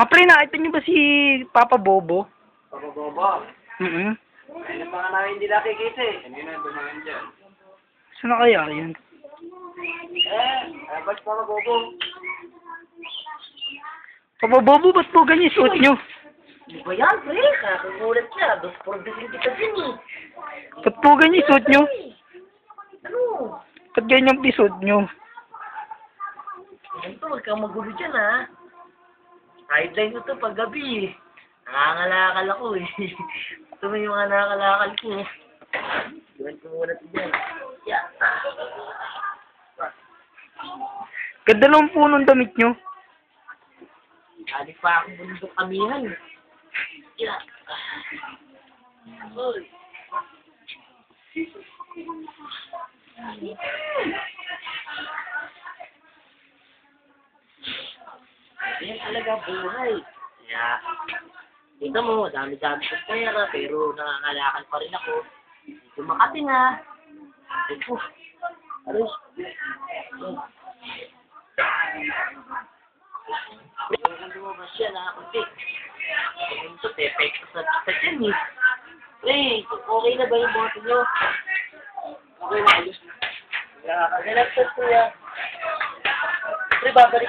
Pre, nakita niyo ba si Papa Bobo? Papa Bobo. Mm-hmm. Ayun pa nga namin hindi nakikita eh. Hindi na dumaan dyan. Saan na kaya yun? Ba't Papa Bobo? Papa Bobo, ba't po ganyan suot nyo? Di ba yan, pre? Nakakulat siya. Dos por bisin kita din eh. Ba't po ganyan suot nyo? Ano? Ba't ganyan pisot nyo? Ito, huwag kang magulo dyan ha. Sideline ko to paggabi eh. Nangangalakal ako eh. Ito mo yung mga nakakalakal ko. Iwan ko muna ito dyan. Yeah. Ganda lang po nung damit nyo. Adik pa akong bundok kamihan. Yeah. Hoy. Yan talaga buhay. Kaya, tingnan mo, dami-dami ko pera, pero nangangalakal pa rin ako. Dito Makati nga. Ito. Aros. Ang lumabas siya, nakakunti. Ito, tepek sa dyan eh. Hey, okay na ba yung bote nyo? Okay na, ayos na. Nalagtas ko yan. Pre, babalik ko